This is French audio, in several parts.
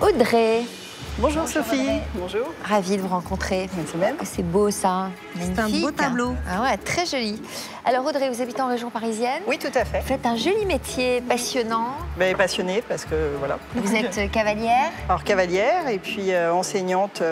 Audrey. Bonjour Sophie. Audrey. Bonjour. Ravie de vous rencontrer. C'est même. C'est beau ça. C'est un beau tableau. Ah ouais, très joli. Alors Audrey, vous habitez en région parisienne. Oui, tout à fait. Vous faites un joli métier passionnant. Mais passionnée parce que voilà. Vous êtes cavalière. Alors cavalière et puis enseignante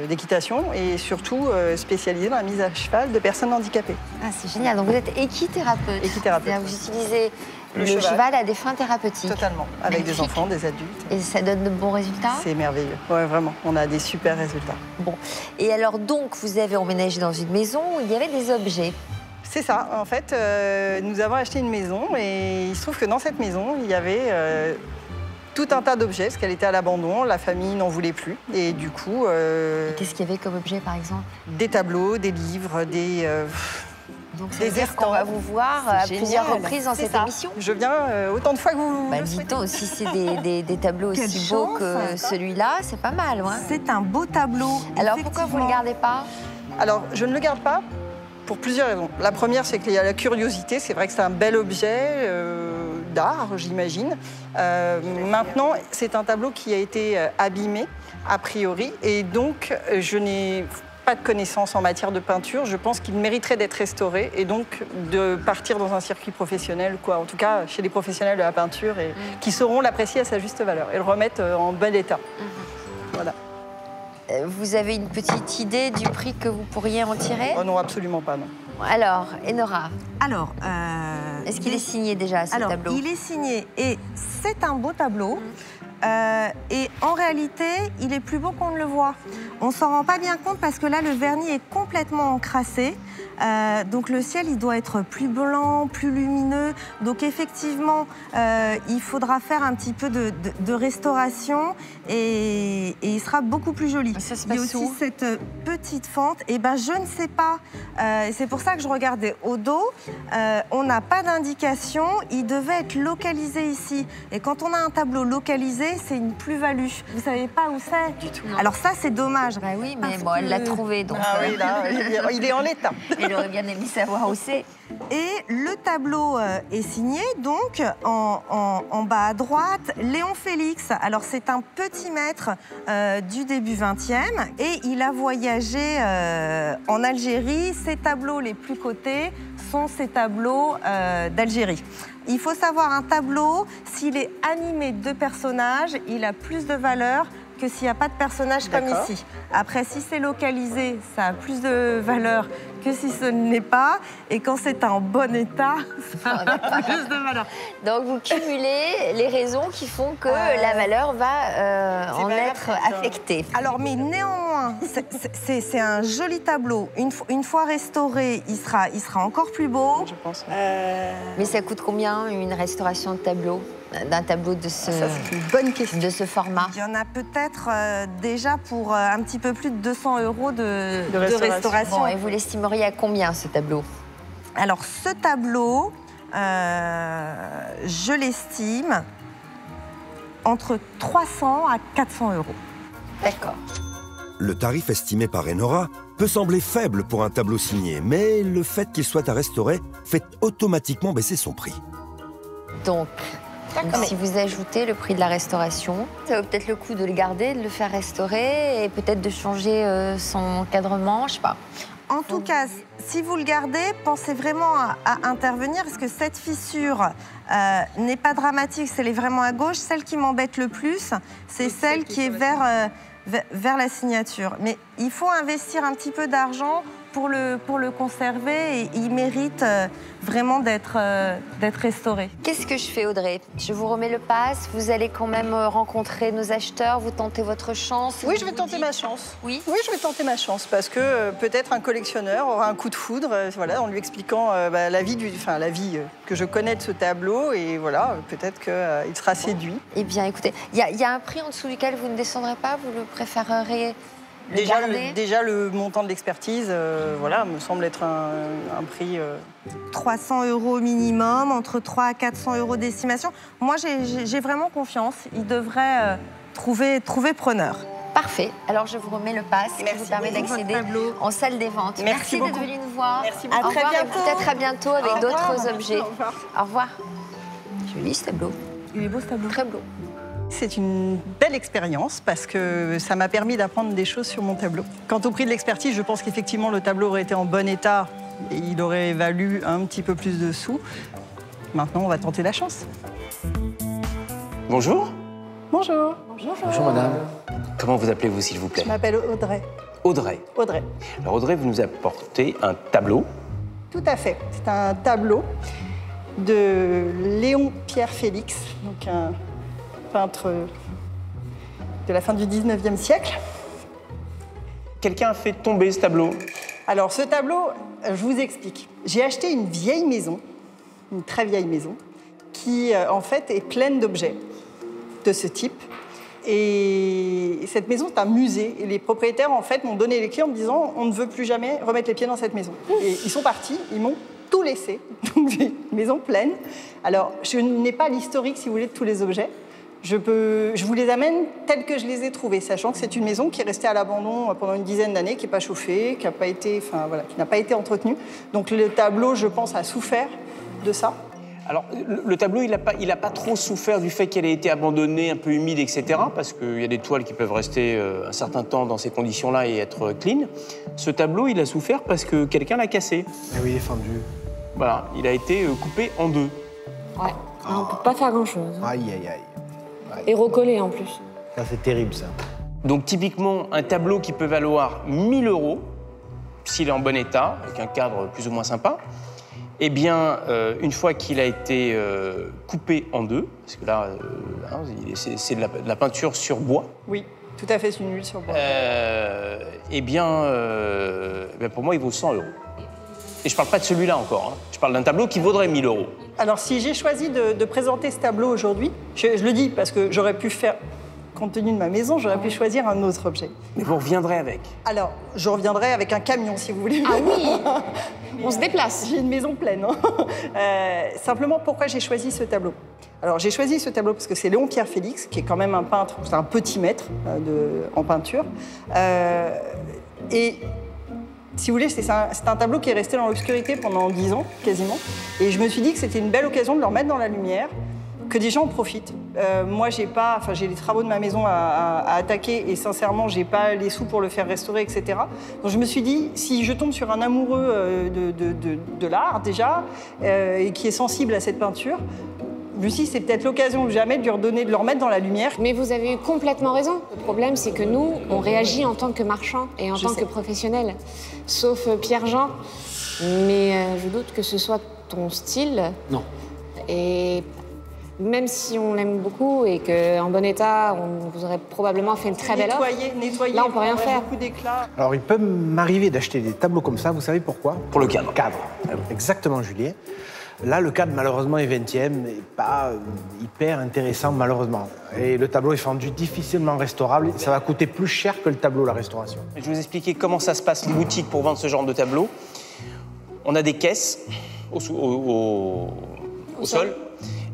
d'équitation et surtout spécialisée dans la mise à cheval de personnes handicapées. Ah, c'est génial. Donc vous êtes équithérapeute. Équithérapeute. C'est-à-dire vous utilisez le cheval à des fins thérapeutiques. Totalement. Avec Magnifique. des enfants, des adultes. Et ça donne de bons résultats. C'est merveilleux. Ouais, vraiment. On a des super résultats. Bon. Et alors donc vous avez emménagé dans une maison où il y avait des objets. C'est ça. En fait, nous avons acheté une maison et il se trouve que dans cette maison, il y avait tout un tas d'objets parce qu'elle était à l'abandon. La famille n'en voulait plus. Et du coup... Et qu'est-ce qu'il y avait comme objet par exemple? Des tableaux, des livres, des... Donc ça veut dire qu'on va vous voir à plusieurs reprises dans cette émission. Je viens autant de fois que vous le Dis souhaitez. donc, si c'est des tableaux aussi beaux que celui-là, c'est pas mal. Ouais. C'est un beau tableau. Alors pourquoi vous ne le gardez pas? Alors, je ne le garde pas pour plusieurs raisons. La première, c'est qu'il y a la curiosité. C'est vrai que c'est un bel objet d'art, j'imagine. Maintenant, c'est un tableau qui a été abîmé, a priori. Et donc, je n'ai pas de connaissances en matière de peinture. Je pense qu'il mériterait d'être restauré et donc de partir dans un circuit professionnel, quoi. En tout cas, chez les professionnels de la peinture et qui sauront l'apprécier à sa juste valeur et le remettre en bel état. Voilà. Vous avez une petite idée du prix que vous pourriez en tirer? Oh non, absolument pas, non. Alors, Enora, Alors, est-ce qu'il est signé déjà, ce tableau? il est signé et c'est un beau tableau. Et en réalité, il est plus beau qu'on ne le voit. On s'en rend pas bien compte parce que là, le vernis est complètement encrassé. Donc le ciel, il doit être plus blanc, plus lumineux. Donc effectivement, il faudra faire un petit peu de restauration et il sera beaucoup plus joli. Ça se Il y a passe aussi où? cette petite fente. Et ben, je ne sais pas. C'est pour ça que je regardais au dos. On n'a pas d'indication. Il devait être localisé ici. Et quand on a un tableau localisé, c'est une plus-value. Vous savez pas où c'est? Du tout. Alors ça, c'est dommage. Bah oui, mais Parce bon, elle l'a que- trouvé, donc Ah oui, là, il est en état. elle aurait bien aimé savoir où c'est. Et le tableau est signé, donc, en bas à droite, Léon Félix. Alors, c'est un petit maître du début 20e et il a voyagé en Algérie. Ses tableaux les plus cotés sont ces tableaux d'Algérie. Il faut savoir, un tableau, s'il est animé de personnages, il a plus de valeur que s'il n'y a pas de personnage comme D'accord. ici. Après, si c'est localisé, ça a plus de valeur que si ce n'est pas. Et quand c'est en bon état, ça a plus de valeur. Donc vous cumulez les raisons qui font que la valeur va en être affectée. Alors, mais néanmoins, c'est un joli tableau. Une fois restauré, il sera encore plus beau. Je pense. Mais ça coûte combien une restauration de tableau? D'un tableau de ce, Ça, c'est une bonne question. de ce format? Il y en a peut-être déjà pour un petit peu plus de 200 € de restauration. Bon, et vous l'estimeriez à combien, ce tableau? Alors, ce tableau, je l'estime entre 300 à 400 €. D'accord. Le tarif estimé par Enora peut sembler faible pour un tableau signé, mais le fait qu'il soit à restaurer fait automatiquement baisser son prix. Donc, si vous ajoutez le prix de la restauration, ça vaut peut-être le coup de le garder, de le faire restaurer et peut-être de changer son encadrement, je sais pas. En tout cas, si vous le gardez, pensez vraiment à intervenir parce que cette fissure n'est pas dramatique, elle est vraiment à gauche. Celle qui m'embête le plus, c'est celle qui est vers la signature. Mais il faut investir un petit peu d'argent pour le conserver et il mérite vraiment d'être restauré. Qu'est-ce que je fais, Audrey? Je vous remets le pass, vous allez quand même rencontrer nos acheteurs, vous tentez votre chance? Oui, je vais vous tenter dites- ma chance. Oui? Oui, je vais tenter ma chance parce que peut-être un collectionneur aura un coup de foudre, voilà, en lui expliquant la vie que je connais de ce tableau et voilà, peut-être qu'il sera séduit. Eh bien, écoutez, il y a un prix en dessous duquel vous ne descendrez pas, vous le préféreriez le garder? Déjà, le montant de l'expertise, voilà, me semble être un prix... 300 € minimum, entre 3 à 400 € d'estimation. Moi, j'ai vraiment confiance. Il devrait trouver preneur. Parfait. Alors, je vous remets le pass qui Merci vous permet beaucoup. d'accéder Votre tableau. en salle des ventes. Merci d'être beaucoup. venu nous voir. Merci Au beaucoup. À très revoir et bientôt. peut-être à bientôt avec Au revoir. d'autres objets. Au revoir. Au revoir. Joli ce tableau. Il est beau ce tableau. Très beau. C'est une belle expérience parce que ça m'a permis d'apprendre des choses sur mon tableau. Quant au prix de l'expertise, je pense qu'effectivement le tableau aurait été en bon état et il aurait valu un petit peu plus de sous. Maintenant, on va tenter la chance. Bonjour. Bonjour. Bonjour madame. Comment vous appelez-vous s'il vous plaît? Je m'appelle Audrey. Audrey. Audrey. Alors Audrey, vous nous apportez un tableau. Tout à fait. C'est un tableau de Léon Pierre Félix, donc un peintre de la fin du 19e siècle. Quelqu'un a fait tomber ce tableau? Alors ce tableau, je vous explique. J'ai acheté une vieille maison, une très vieille maison, qui en fait est pleine d'objets de ce type. Et cette maison, c'est un musée. Et les propriétaires, en fait, m'ont donné les clés en me disant on ne veut plus jamais remettre les pieds dans cette maison. Et ils sont partis, ils m'ont tout laissé. Donc j'ai une maison pleine. Alors, je n'ai pas l'historique, si vous voulez, de tous les objets. Je vous les amène tels que je les ai trouvés, sachant que c'est une maison qui est restée à l'abandon pendant une dizaine d'années, qui n'est pas chauffée, qui n'a pas été entretenue. Donc le tableau, je pense, a souffert de ça. Alors, le tableau, il a pas trop souffert du fait qu'elle ait été abandonnée, un peu humide, etc. Parce qu'il y a des toiles qui peuvent rester un certain temps dans ces conditions-là et être clean. Ce tableau, il a souffert parce que quelqu'un l'a cassé. Eh oui, il est fendu. Voilà, il a été coupé en deux. Ouais, on ne peut pas faire grand-chose. Aïe, aïe, aïe. Et recoller en plus. Ça, c'est terrible, ça. Donc, typiquement, un tableau qui peut valoir 1 000 €, s'il est en bon état, avec un cadre plus ou moins sympa, eh bien, une fois qu'il a été coupé en deux, parce que là, c'est de la peinture sur bois. Oui, tout à fait, c'est une huile sur bois. Eh bien, pour moi, il vaut 100 €. Et je ne parle pas de celui-là encore, hein. Je parle d'un tableau qui vaudrait 1 000 €. Alors, si j'ai choisi de présenter ce tableau aujourd'hui, je le dis parce que j'aurais pu faire, compte tenu de ma maison, j'aurais pu choisir un autre objet. Mais vous reviendrez avec. Alors, je reviendrai avec un camion, si vous voulez. Ah oui. On se déplace. J'ai une maison pleine. Hein. Simplement, pourquoi j'ai choisi ce tableau? Alors, j'ai choisi ce tableau parce que c'est Léon Pierre Félix, qui est quand même un peintre, c'est un petit maître en peinture. Et si vous voulez, c'est un tableau qui est resté dans l'obscurité pendant 10 ans, quasiment. Et je me suis dit que c'était une belle occasion de le remettre dans la lumière, que des gens en profitent. Moi, j'ai les travaux de ma maison à attaquer et sincèrement, j'ai pas les sous pour le faire restaurer, etc. Donc je me suis dit, si je tombe sur un amoureux de l'art déjà et qui est sensible à cette peinture, je me suis dit, c'est peut-être l'occasion jamais de le remettre dans la lumière. Mais vous avez eu complètement raison. Le problème, c'est que nous, on réagit en tant que marchand et en tant que professionnel. Sauf Pierre-Jean. Mais je doute que ce soit ton style. Non. Et même si on l'aime beaucoup et qu'en bon état, on vous aurait probablement fait une très belle offre. Nettoyer, là, on peut rien faire. Beaucoup d'éclat. Alors, il peut m'arriver d'acheter des tableaux comme ça, vous savez pourquoi? Pour le cadre. Exactement, Julien. Là, le cadre, malheureusement, est 20e et pas hyper intéressant, malheureusement. Et le tableau est fendu, difficilement restaurable. Ça va coûter plus cher que le tableau, la restauration. Je vais vous expliquer comment ça se passe, les boutiques, pour vendre ce genre de tableau. On a des caisses au sol.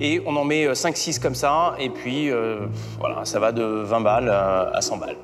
Et on en met 5-6 comme ça, et puis voilà, ça va de 20 balles à 100 balles.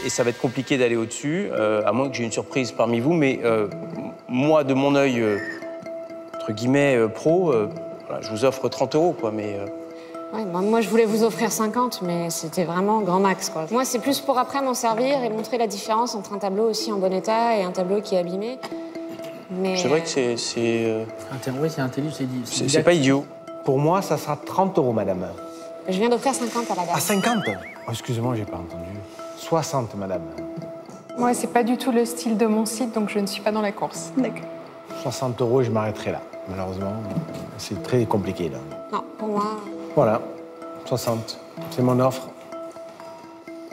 Et ça va être compliqué d'aller au-dessus, à moins que j'ai une surprise parmi vous, mais moi, de mon œil, entre guillemets, pro, voilà, je vous offre 30 €, quoi, mais... Ouais, moi, je voulais vous offrir 50, mais c'était vraiment grand max, quoi. Moi, c'est plus pour après m'en servir et montrer la différence entre un tableau aussi en bon état et un tableau qui est abîmé. Mais... C'est vrai que c'est... Oui, c'est intelligent, C'est pas idiot. Pour moi, ça sera 30 €, madame. Je viens d'offrir 50 à la dame. Ah, 50 oh, excusez-moi, j'ai pas entendu. 60, madame. Moi, c'est pas du tout le style de mon site, donc je ne suis pas dans la course. D'accord. 60 € et je m'arrêterai là. Malheureusement, c'est très compliqué, là. Non, pour moi... Voilà, 60. C'est mon offre.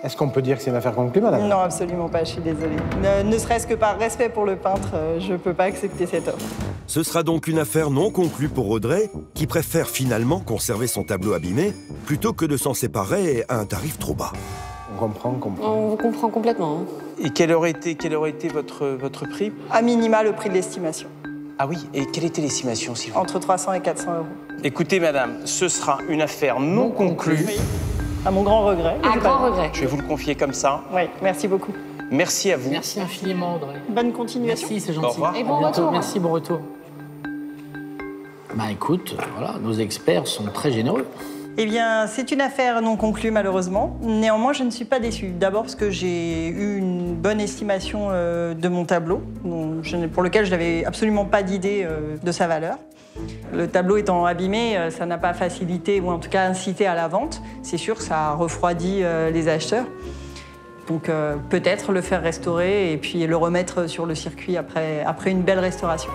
Est-ce qu'on peut dire que c'est une affaire conclue, madame? Non, absolument pas, je suis désolée. Ne serait-ce que par respect pour le peintre, je ne peux pas accepter cette offre. Ce sera donc une affaire non conclue pour Audrey, qui préfère finalement conserver son tableau abîmé plutôt que de s'en séparer à un tarif trop bas. On comprend. On vous comprend complètement. Hein. Et quel aurait été votre prix? À minima, le prix de l'estimation. Ah oui, et quelle était l'estimation, s'il vous plaît? Entre 300 et 400 €. Écoutez, madame, ce sera une affaire non conclue. Oui. À mon grand regret. À grand regret. Je vais vous le confier comme ça. Oui, merci beaucoup. Merci à vous. Merci infiniment, Audrey. Bonne continuation. Merci, c'est gentil. Au revoir. Et bon À bientôt. retour. Merci, bon retour. Bah écoute, voilà, nos experts sont très généreux. Eh bien, c'est une affaire non conclue, malheureusement. Néanmoins, je ne suis pas déçue. D'abord parce que j'ai eu une bonne estimation de mon tableau, pour lequel je n'avais absolument pas d'idée de sa valeur. Le tableau étant abîmé, ça n'a pas facilité, ou en tout cas incité à la vente. C'est sûr que ça a refroidi les acheteurs. Donc peut-être le faire restaurer et puis le remettre sur le circuit après une belle restauration.